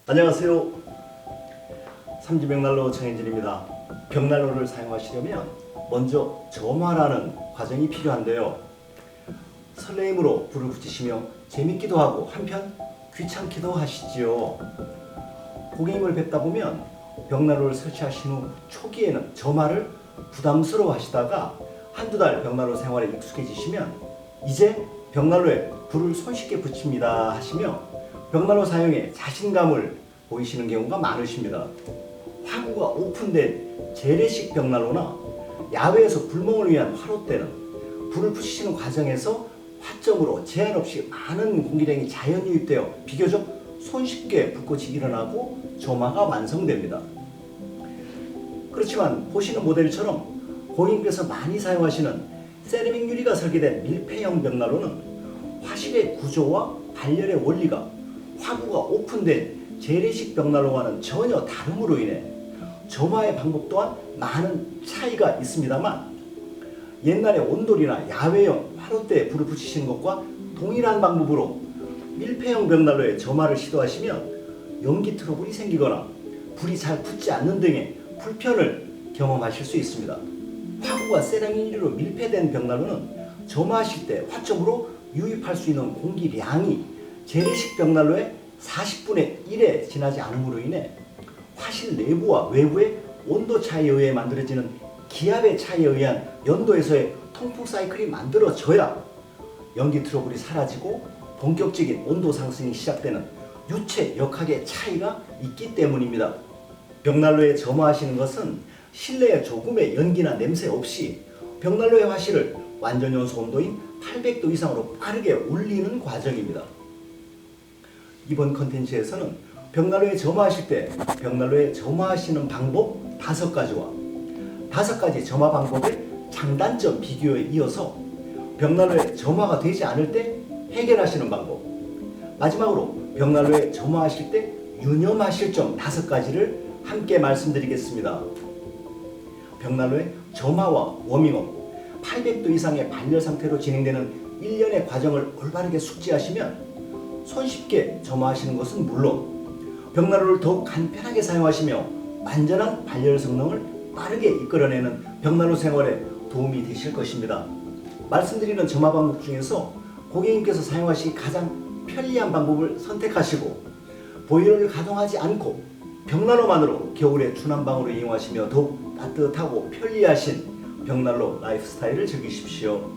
안녕하세요. 삼지벽난로 정현진입니다. 벽난로를 사용하시려면 먼저 점화라는 과정이 필요한데요. 설레임으로 불을 붙이시며 재밌기도 하고 한편 귀찮기도 하시지요. 고객님을 뵙다 보면 벽난로를 설치하신 후 초기에는 점화를 부담스러워 하시다가 한두 달 벽난로 생활에 익숙해지시면 이제 벽난로에 불을 손쉽게 붙입니다 하시며 벽난로 사용에 자신감을 보이시는 경우가 많으십니다. 화구가 오픈된 재래식 벽난로나 야외에서 불멍을 위한 화롯대는 불을 붙이시는 과정에서 화점으로 제한 없이 많은 공기량이 자연 유입되어 비교적 손쉽게 불꽃이 일어나고 점화가 완성됩니다. 그렇지만 보시는 모델처럼 고객님께서 많이 사용하시는 세라믹 유리가 설계된 밀폐형 벽난로는 화실의 구조와 발열의 원리가 화구가 오픈된 재래식 벽난로와는 전혀 다름으로 인해 점화의 방법 또한 많은 차이가 있습니다만 옛날에 온돌이나 야외형 화롯대에 불을 붙이시는 것과 동일한 방법으로 밀폐형 벽난로에 점화를 시도하시면 연기 트러블이 생기거나 불이 잘 붙지 않는 등의 불편을 경험하실 수 있습니다. 화구가 세라믹 유리로 밀폐된 벽난로는 점화하실 때 화점으로 유입할 수 있는 공기량이 재래식 벽난로의 40분의 1에 지나지 않음으로 인해 화실 내부와 외부의 온도 차이에 의해 만들어지는 기압의 차이에 의한 연도에서의 통풍 사이클이 만들어져야 연기 트러블이 사라지고 본격적인 온도 상승이 시작되는 유체 역학의 차이가 있기 때문입니다. 벽난로에 점화하시는 것은 실내에 조금의 연기나 냄새 없이 벽난로의 화실을 완전 연소 온도인 800도 이상으로 빠르게 올리는 과정입니다. 이번 컨텐츠에서는 벽난로에 점화하실 때 벽난로에 점화하시는 방법 5가지와 5가지 점화 방법의 장단점 비교에 이어서 벽난로에 점화가 되지 않을 때 해결하시는 방법, 마지막으로 벽난로에 점화하실 때 유념하실 점 5가지를 함께 말씀드리겠습니다. 벽난로의 점화와 워밍업, 800도 이상의 발열 상태로 진행되는 일련의 과정을 올바르게 숙지하시면 손쉽게 점화하시는 것은 물론 벽난로를 더욱 간편하게 사용하시며 완전한 발열 성능을 빠르게 이끌어내는 벽난로 생활에 도움이 되실 것입니다. 말씀드리는 점화 방법 중에서 고객님께서 사용하시기 가장 편리한 방법을 선택하시고 보일러를 가동하지 않고 벽난로만으로 겨울에 추난방으로 이용하시며 더욱 따뜻하고 편리하신 벽난로 라이프스타일을 즐기십시오.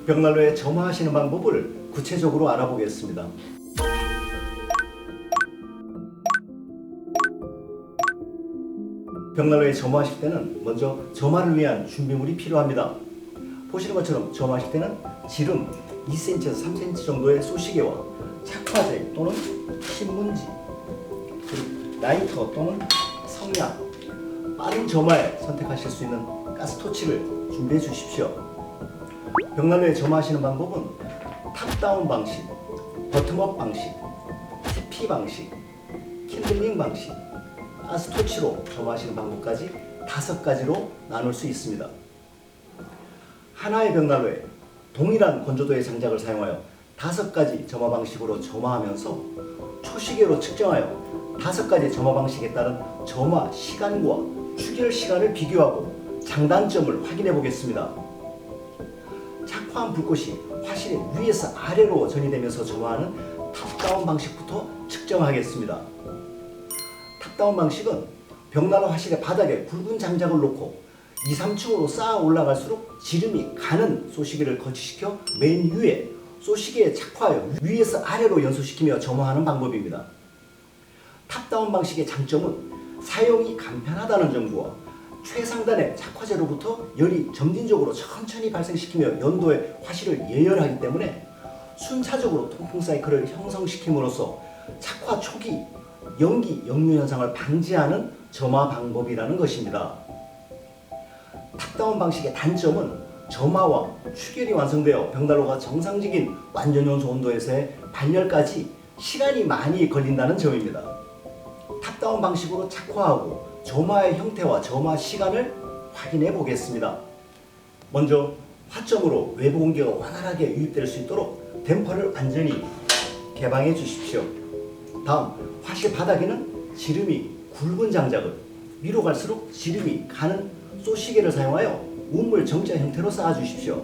벽난로에 점화하시는 방법을 구체적으로 알아보겠습니다. 벽난로에 점화하실 때는 먼저 점화를 위한 준비물이 필요합니다. 보시는 것처럼 점화하실 때는 지름 2cm에서 3cm 정도의 소시계와 착화제 또는 신문지, 그리고 라이터 또는 성냥, 빠른 점화에 선택하실 수 있는 가스토치를 준비해 주십시오. 벽난로에 점화하시는 방법은 탑다운 방식, 버텀업 방식, TP 방식, 킨들링 방식, 가스토치로 점화하시는 방법까지 5가지로 나눌 수 있습니다. 하나의 벽난로에 동일한 건조도의 장작을 사용하여 5가지 점화 방식으로 점화하면서 초시계로 측정하여 5가지 점화 방식에 따른 점화 시간과 추결 시간을 비교하고 장단점을 확인해 보겠습니다. 착화한 불꽃이 화실의 위에서 아래로 전이되면서 점화하는 탑다운 방식부터 측정하겠습니다. 탑다운 방식은 벽난로 화실의 바닥에 굵은 장작을 놓고 2, 3층으로 쌓아 올라갈수록 지름이 가는 소시계를 거치시켜 맨 위에 소시계에 착화하여 위에서 아래로 연소시키며 점화하는 방법입니다. 탑다운 방식의 장점은 사용이 간편하다는 점과 최상단의 착화제로부터 열이 점진적으로 천천히 발생시키며 연도의 화실을 예열하기 때문에 순차적으로 통풍 사이클을 형성시킴으로써 착화 초기 연기 역류 현상을 방지하는 점화 방법이라는 것입니다. 탑다운 방식의 단점은 점화와 추결이 완성되어 벽난로가 정상적인 완전 연소 온도에서의 발열까지 시간이 많이 걸린다는 점입니다. 탑다운 방식으로 착화하고 점화의 형태와 점화 시간을 확인해 보겠습니다. 먼저 화점으로 외부 공기가 원활하게 유입될 수 있도록 댐퍼를 완전히 개방해 주십시오. 다음 화실 바닥에는 지름이 굵은 장작을 위로 갈수록 지름이 가는 쏘시개를 사용하여 우물 정자 형태로 쌓아주십시오.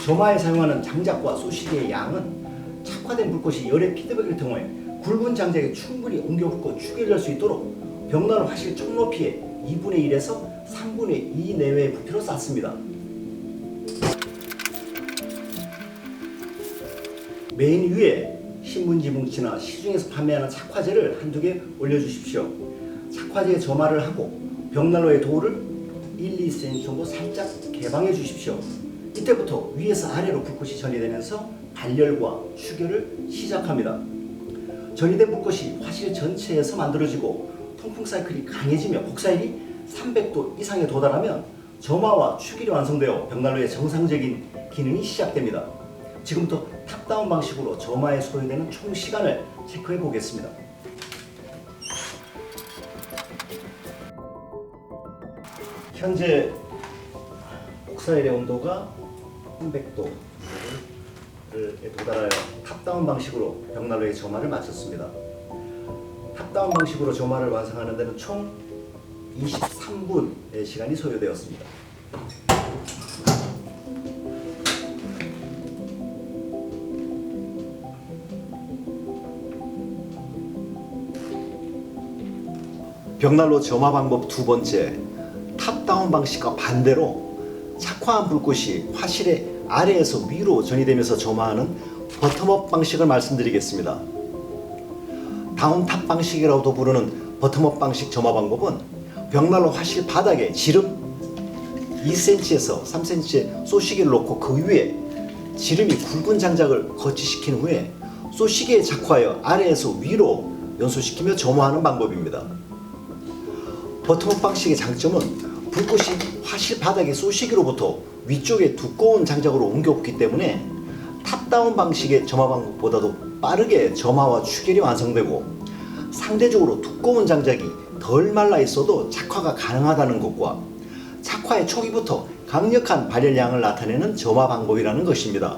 조마에 사용하는 장작과 쏘시개의 양은 착화된 불꽃이 열의 피드백을 통해 굵은 장작에 충분히 옮겨붙고 추결될 수 있도록 벽난로 화실 총 높이의 2분의 1에서 3분의 2 내외의 부피로 쌓습니다. 메인 위에 신문지 뭉치나 시중에서 판매하는 착화제를 한두 개 올려주십시오. 착화제에 점화를 하고 벽난로의 도를 1-2cm 정도 살짝 개방해 주십시오. 이때부터 위에서 아래로 불꽃이 전이되면서 발열과 추결을 시작합니다. 전이된 불꽃이 화실 전체에서 만들어지고 통풍 사이클이 강해지며 복사율이 300도 이상에 도달하면 점화와 추결이 완성되어 벽난로의 정상적인 기능이 시작됩니다. 지금부터 탑다운 방식으로 점화에 소요되는 총 시간을 체크해 보겠습니다. 현재 복사일의 온도가 300도에 도달하여 탑다운 방식으로 벽난로의 점화를 마쳤습니다. 탑다운 방식으로 점화를 완성하는 데는 총 23분의 시간이 소요되었습니다. 벽난로 점화 방법 두 번째, 탑다운 방식과 반대로 착화한 불꽃이 화실의 아래에서 위로 전이되면서 점화하는 버텀업 방식을 말씀드리겠습니다. 다운탑 방식이라고도 부르는 버텀업 방식 점화 방법은 벽난로 화실 바닥에 지름 2cm에서 3cm의 쏘시개를 놓고 그 위에 지름이 굵은 장작을 거치시킨 후에 쏘시개에 착화하여 아래에서 위로 연소시키며 점화하는 방법입니다. 버텀업 방식의 장점은 불꽃이 화실 바닥의 쏘시개로부터 위쪽에 두꺼운 장작으로 옮겨오기 때문에 탑다운 방식의 점화 방법보다도 빠르게 점화와 추결이 완성되고 상대적으로 두꺼운 장작이 덜 말라 있어도 착화가 가능하다는 것과 착화의 초기부터 강력한 발열량을 나타내는 점화 방법이라는 것입니다.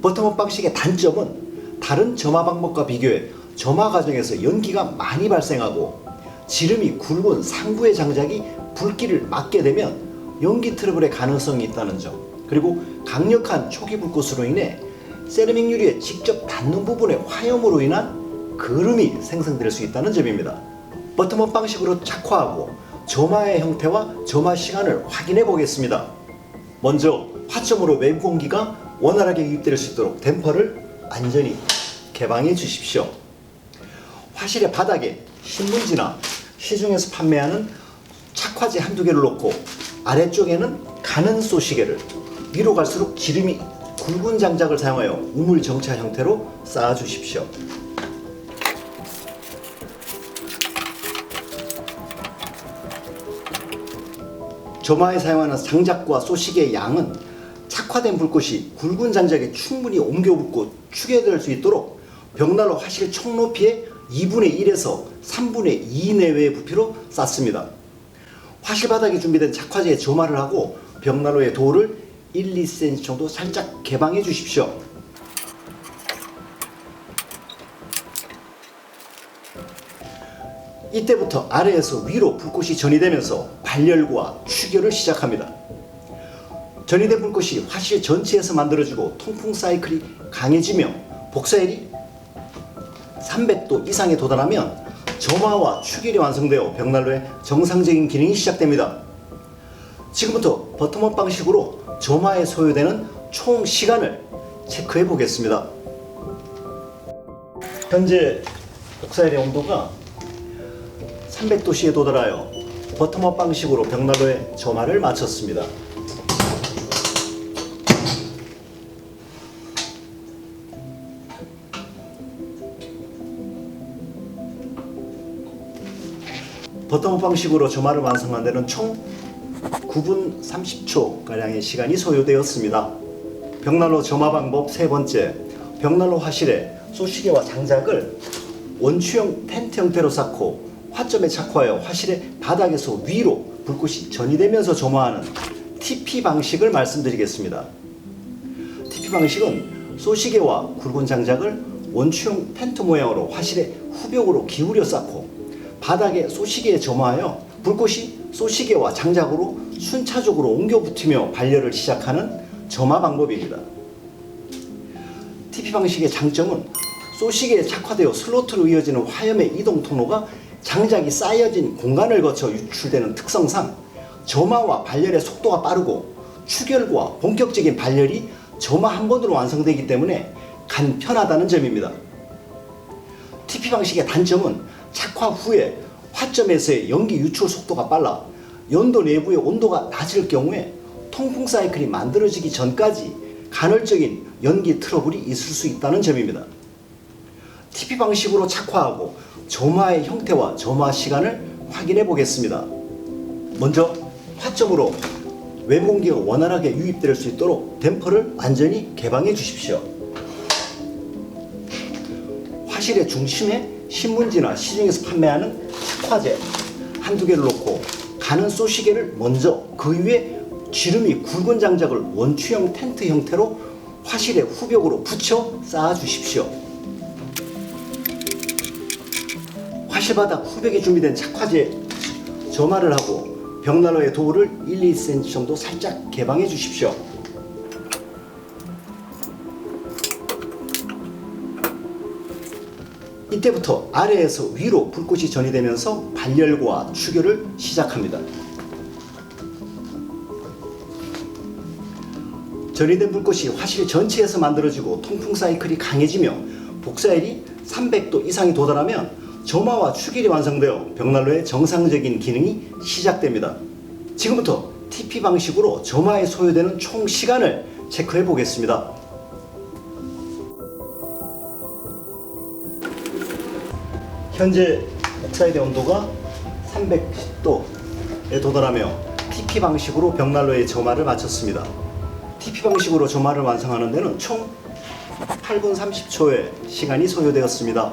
버텀업 방식의 단점은 다른 점화 방법과 비교해 점화 과정에서 연기가 많이 발생하고 지름이 굵은 상부의 장작이 불길을 막게 되면 연기 트러블의 가능성이 있다는 점, 그리고 강력한 초기 불꽃으로 인해 세라믹 유리에 직접 닿는 부분의 화염으로 인한 그름이 생성될 수 있다는 점입니다. 버텀업 방식으로 착화하고 점화의 형태와 점화 시간을 확인해 보겠습니다. 먼저 화점으로 외부 공기가 원활하게 유입될 수 있도록 댐퍼를 완전히 개방해 주십시오. 화실의 바닥에 신문지나 시중에서 판매하는 착화제 한두 개를 놓고 아래쪽에는 가는 쏘시개를, 위로 갈수록 지름이 굵은 장작을 사용하여 우물 정차 형태로 쌓아 주십시오. 점화에 사용하는 장작과 쏘시개의 양은 착화된 불꽃이 굵은 장작에 충분히 옮겨붙고 추계될 수 있도록 벽난로 화실 총 높이의 2분의 1에서 3분의 2 내외의 부피로 쌓습니다. 화실 바닥에 준비된 착화제에 점화를 하고 벽난로의 도를 1-2cm 정도 살짝 개방해 주십시오. 이때부터 아래에서 위로 불꽃이 전이되면서 발열과 추결을 시작합니다. 전이된 불꽃이 화실 전체에서 만들어지고 통풍 사이클이 강해지며 복사율이 300도 이상에 도달하면 점화와 추결이 완성되어 벽난로의 정상적인 기능이 시작됩니다. 지금부터 버텀업 방식으로 점화에 소요되는 총 시간을 체크해 보겠습니다. 현재 복사열의 온도가 300도씨에 도달하여 버텀업 방식으로 벽난로에 점화를 마쳤습니다. 버텀업 방식으로 점화를 완성한 데는 총 9분 30초가량의 시간이 소요되었습니다. 벽난로 점화 방법 세 번째, 벽난로 화실에 쏘시개와 장작을 원추형 텐트 형태로 쌓고 화점에 착화하여 화실의 바닥에서 위로 불꽃이 전이되면서 점화하는 TP 방식을 말씀드리겠습니다. TP 방식은 쏘시개와 굵은 장작을 원추형 텐트 모양으로 화실의 후벽으로 기울여 쌓고 바닥에 쏘시개에 점화하여 불꽃이 쏘시개와 장작으로 순차적으로 옮겨 붙으며 발열을 시작하는 점화 방법입니다. TP 방식의 장점은 쏘시개에 착화되어 슬로트로 이어지는 화염의 이동 통로가 장작이 쌓여진 공간을 거쳐 유출되는 특성상 점화와 발열의 속도가 빠르고 추결과 본격적인 발열이 점화 한 번으로 완성되기 때문에 간편하다는 점입니다. TP 방식의 단점은 착화 후에 화점에서의 연기 유출 속도가 빨라 연도 내부의 온도가 낮을 경우에 통풍 사이클이 만들어지기 전까지 간헐적인 연기 트러블이 있을 수 있다는 점입니다. TP 방식으로 착화하고 점화의 형태와 점화 시간을 확인해 보겠습니다. 먼저 화점으로 외부 공기가 원활하게 유입될 수 있도록 댐퍼를 완전히 개방해 주십시오. 화실의 중심에 신문지나 시중에서 판매하는 착화제 한두 개를 놓고 가는 쏘시개를 먼저 그 위에 지름이 굵은 장작을 원추형 텐트 형태로 화실의 후벽으로 붙여 쌓아 주십시오. 화실 바닥 후벽에 준비된 착화제 점화를 하고 벽난로의 도우를 1-2cm 정도 살짝 개방해 주십시오. 이때부터 아래에서 위로 불꽃이 전이되면서 발열과 추결을 시작합니다. 전이된 불꽃이 화실 전체에서 만들어지고 통풍 사이클이 강해지며 복사열이 300도 이상이 도달하면 점화와 추결이 완성되어 벽난로의 정상적인 기능이 시작됩니다. 지금부터 TP 방식으로 점화에 소요되는 총 시간을 체크해 보겠습니다. 현재 복사열의 온도가 310도에 도달하며 TP 방식으로 벽난로의 점화를 마쳤습니다. TP 방식으로 점화를 완성하는 데는 총 8분 30초의 시간이 소요되었습니다.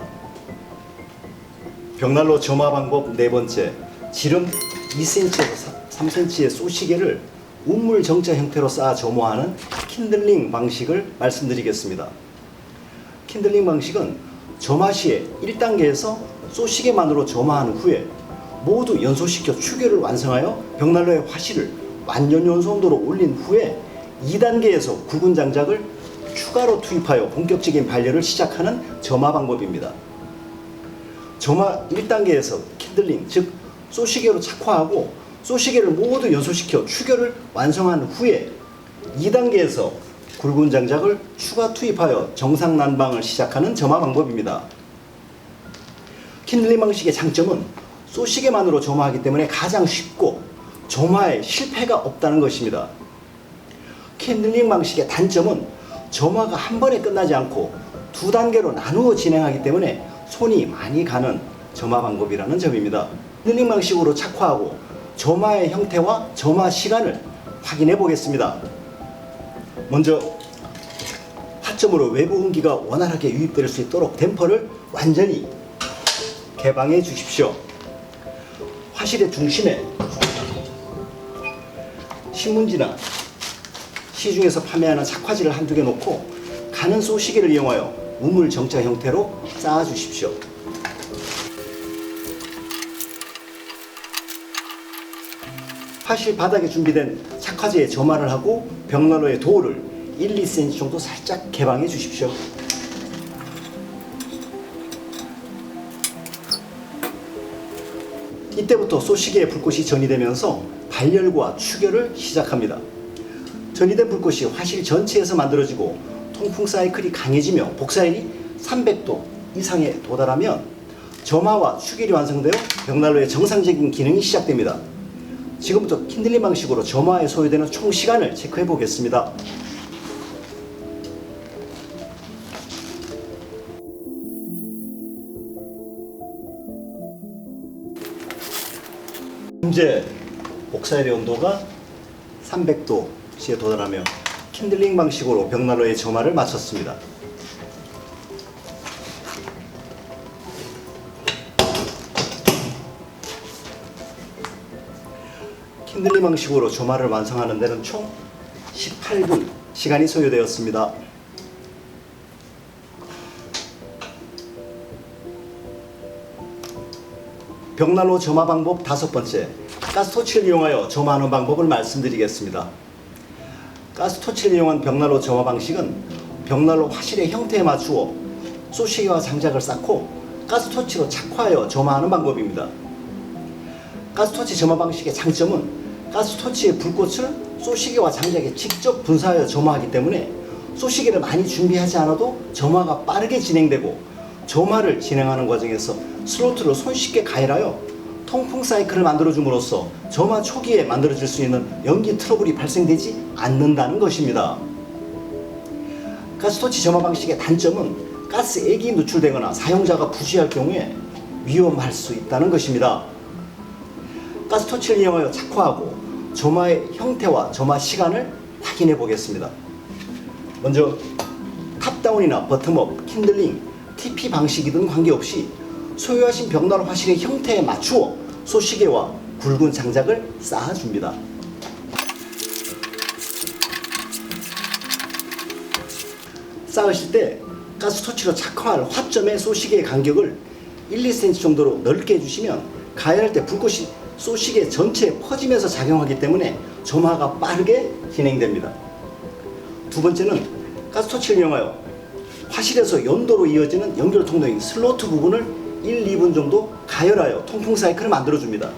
벽난로 점화 방법 네 번째, 지름 2cm에서 3cm의 쏘시개를 운물 정자 형태로 쌓아 점화하는 킨들링 방식을 말씀드리겠습니다. 킨들링 방식은 점화 시에 1단계에서 쏘시개만으로 점화한 후에 모두 연소시켜 추결을 완성하여 벽난로의 화실을 완전 연소온도로 올린 후에 2단계에서 굵은 장작을 추가로 투입하여 본격적인 발열을 시작하는 점화 방법입니다. 점화 1단계에서 킨들링, 즉 쏘시개로 착화하고 쏘시개를 모두 연소시켜 추결을 완성한 후에 2단계에서 굵은 장작을 추가 투입하여 정상 난방을 시작하는 점화 방법입니다. 킨들링 방식의 장점은 쏘시개만으로 점화하기 때문에 가장 쉽고 점화에 실패가 없다는 것입니다. 킨들링 방식의 단점은 점화가 한 번에 끝나지 않고 두 단계로 나누어 진행하기 때문에 손이 많이 가는 점화 방법이라는 점입니다. 킨들링 방식으로 착화하고 점화의 형태와 점화 시간을 확인해 보겠습니다. 먼저 화점으로 외부 공기가 원활하게 유입될 수 있도록 댐퍼를 완전히 개방해 주십시오. 화실의 중심에 신문지나 시중에서 판매하는 착화지를 한두 개 놓고 가는 쏘시개를 이용하여 우물 정자 형태로 쌓아 주십시오. 화실 바닥에 준비된 착화제에 점화를 하고 벽난로의 도어를 1-2cm 정도 살짝 개방해 주십시오. 이때부터 쏘시개의 불꽃이 전이되면서 발열과 추결을 시작합니다. 전이된 불꽃이 화실 전체에서 만들어지고 통풍 사이클이 강해지며 복사열이 300도 이상에 도달하면 점화와 추결이 완성되어 벽난로의 정상적인 기능이 시작됩니다. 지금부터 킨들링 방식으로 점화에 소요되는 총 시간을 체크해 보겠습니다. 현재 복사열의 온도가 300도씨에 도달하며 킨들링 방식으로 벽난로의 점화를 마쳤습니다. 킨들링 방식으로 점화를 완성하는 데는 총 18분 시간이 소요되었습니다. 벽난로 점화 방법 5번째, 가스토치를 이용하여 점화하는 방법을 말씀드리겠습니다. 가스토치를 이용한 벽난로 점화 방식은 벽난로 화실의 형태에 맞추어 소시계와 장작을 쌓고 가스토치로 착화하여 점화하는 방법입니다. 가스토치 점화 방식의 장점은 가스토치의 불꽃을 소시계와 장작에 직접 분사하여 점화하기 때문에 소시계를 많이 준비하지 않아도 점화가 빠르게 진행되고, 점화를 진행하는 과정에서 슬로트를 손쉽게 가열하여 통풍 사이클을 만들어줌으로써 점화 초기에 만들어질 수 있는 연기 트러블이 발생되지 않는다는 것입니다. 가스토치 점화 방식의 단점은 가스액이 누출되거나 사용자가 부주의할 경우에 위험할 수 있다는 것입니다. 가스토치를 이용하여 착화하고 점화의 형태와 점화 시간을 확인해 보겠습니다. 먼저 탑다운이나 버텀업, 킨들링, TP 방식이든 관계없이 소유하신 벽난로 화실의 형태에 맞추어 소시계와 굵은 장작을 쌓아줍니다. 쌓으실 때 가스토치로 착화할 화점의 소시계의 간격을 1, 2cm 정도로 넓게 해주시면 가열할 때 불꽃이 소시계 전체에 퍼지면서 작용하기 때문에 점화가 빠르게 진행됩니다. 두 번째는 가스토치를 이용하여 화실에서 연도로 이어지는 연결 통로인 슬로트 부분을 1, 2분 정도 가열하여 통풍 사이클을 만들어줍니다.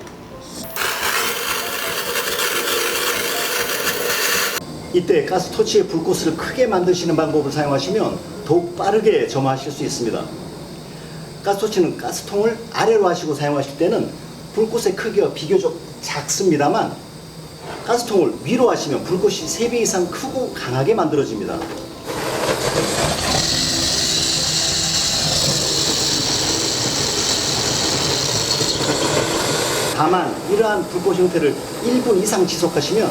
이때 가스토치의 불꽃을 크게 만드시는 방법을 사용하시면 더욱 빠르게 점화하실 수 있습니다. 가스토치는 가스통을 아래로 하시고 사용하실 때는 불꽃의 크기가 비교적 작습니다만, 가스통을 위로 하시면 불꽃이 3배 이상 크고 강하게 만들어집니다. 다만 이러한 불꽃 형태를 1분 이상 지속하시면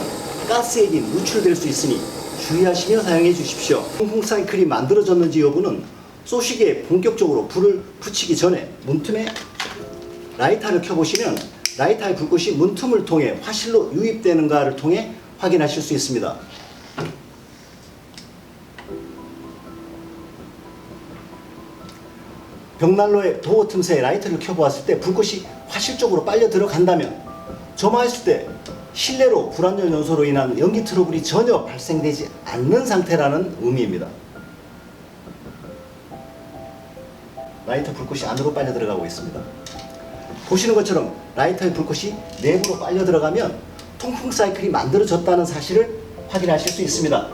가스액이 누출될 수 있으니 주의하시며 사용해 주십시오. 통풍 사이클이 만들어졌는지 여부는 소시계에 본격적으로 불을 붙이기 전에 문틈에 라이터를 켜보시면 라이터의 불꽃이 문틈을 통해 화실로 유입되는가를 통해 확인하실 수 있습니다. 벽난로의 도어 틈새에 라이터를 켜보았을 때 불꽃이 화실 쪽으로 빨려 들어간다면 점화했을 때 실내로 불안전 요소로 인한 연기 트러블이 전혀 발생되지 않는 상태라는 의미입니다. 라이터 불꽃이 안으로 빨려 들어가고 있습니다. 보시는 것처럼 라이터의 불꽃이 내부로 빨려 들어가면 통풍 사이클이 만들어졌다는 사실을 확인하실 수 있습니다.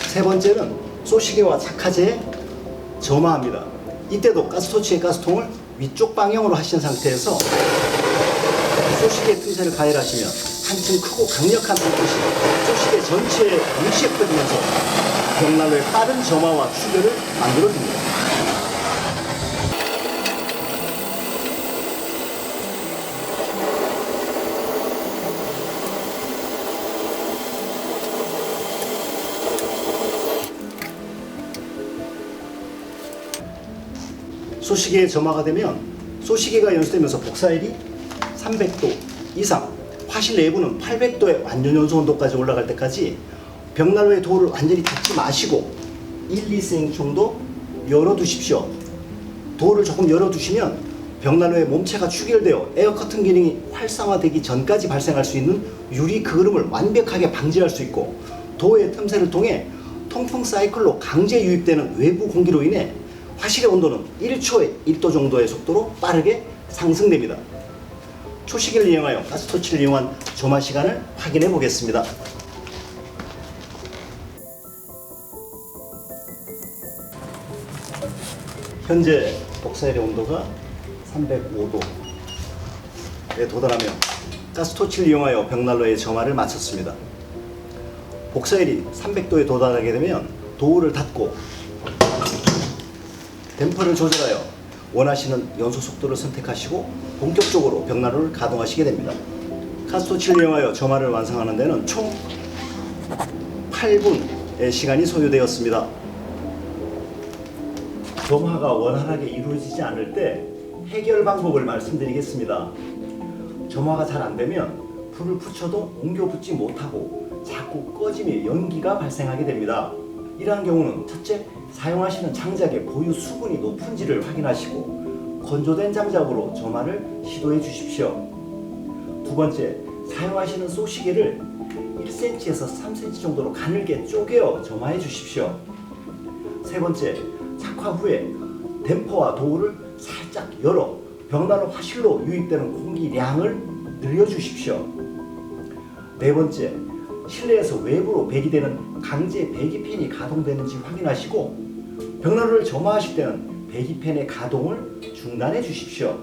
세 번째는 소시계와 착화제에 점화합니다. 이때도 가스토치의 가스통을 위쪽 방향으로 하신 상태에서 소시계 틈새를 가열하시면 한층 크고 강력한 불꽃이 소시계 전체에 동시에 퍼지면서 벽난로의 빠른 점화와 출혈을 만들어줍니다. 소시계에 점화가 되면 소시계가 연소되면서 복사열이 300도 이상, 화실 내부는 800도의 완전 연소 온도까지 올라갈 때까지 벽난로의 도어를 완전히 닫지 마시고 1, 2cm 정도 열어두십시오. 도어를 조금 열어두시면 벽난로의 몸체가 축열되어 에어 커튼 기능이 활성화되기 전까지 발생할 수 있는 유리 그을음을 완벽하게 방지할 수 있고, 도어의 틈새를 통해 통풍 사이클로 강제 유입되는 외부 공기로 인해 화실의 온도는 1초에 1도 정도의 속도로 빠르게 상승됩니다. 초시계를 이용하여 가스토치를 이용한 점화 시간을 확인해 보겠습니다. 현재 복사열의 온도가 305도에 도달하며 가스토치를 이용하여 벽난로의 점화를 마쳤습니다. 복사열이 300도에 도달하게 되면 도어를 닫고 댐퍼를 조절하여 원하시는 연소 속도를 선택하시고 본격적으로 벽난로를 가동하시게 됩니다. 가스토치를 이용하여 점화를 완성하는 데는 총 8분의 시간이 소요되었습니다. 점화가 원활하게 이루어지지 않을 때 해결 방법을 말씀드리겠습니다. 점화가 잘 안되면 불을 붙여도 옮겨 붙지 못하고 자꾸 꺼지며 연기가 발생하게 됩니다. 이러한 경우는 첫째, 사용하시는 장작의 보유 수분이 높은지를 확인하시고 건조된 장작으로 점화를 시도해 주십시오. 두 번째, 사용하시는 쏘시개를 1cm에서 3cm 정도로 가늘게 쪼개어 점화해 주십시오. 세 번째, 착화 후에 댐퍼와 도우를 살짝 열어 벽난로 화실로 유입되는 공기량을 늘려주십시오. 네 번째, 실내에서 외부로 배기되는 강제 배기팬이 가동되는지 확인하시고 벽난로를 점화하실 때는 배기팬의 가동을 중단해 주십시오.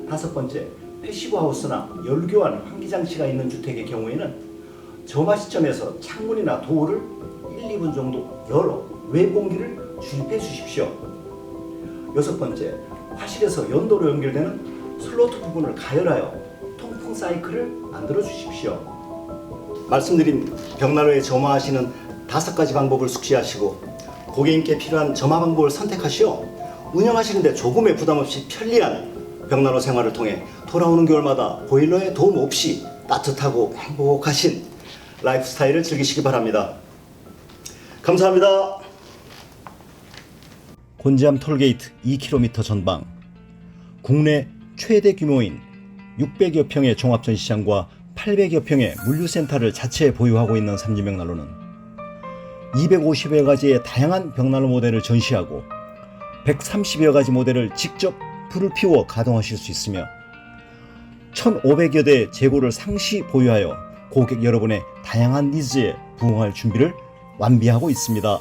다섯 번째, 패시브 하우스나 열교환 환기장치가 있는 주택의 경우에는 점화 시점에서 창문이나 도어를 1, 2분 정도 열어 외부 공기를 주입해 주십시오. 여섯 번째, 화실에서 연도로 연결되는 슬로트 부분을 가열하여 통풍 사이클을 만들어 주십시오. 말씀드린 벽난로에 점화하시는 5가지 방법을 숙지하시고 고객님께 필요한 점화 방법을 선택하시어 운영하시는데 조금의 부담 없이 편리한 벽난로 생활을 통해 돌아오는 겨울마다 보일러의 도움 없이 따뜻하고 행복하신 라이프 스타일을 즐기시기 바랍니다. 감사합니다. 곤지암 톨게이트 2km 전방, 국내 최대 규모인 600여 평의 종합전시장과 800여 평의 물류센터를 자체에 보유하고 있는 삼진벽난로는 250여 가지의 다양한 벽난로 모델을 전시하고 130여 가지 모델을 직접 불을 피워 가동하실 수 있으며 1,500여 대의 재고를 상시 보유하여 고객 여러분의 다양한 니즈에 부응할 준비를 완비하고 있습니다.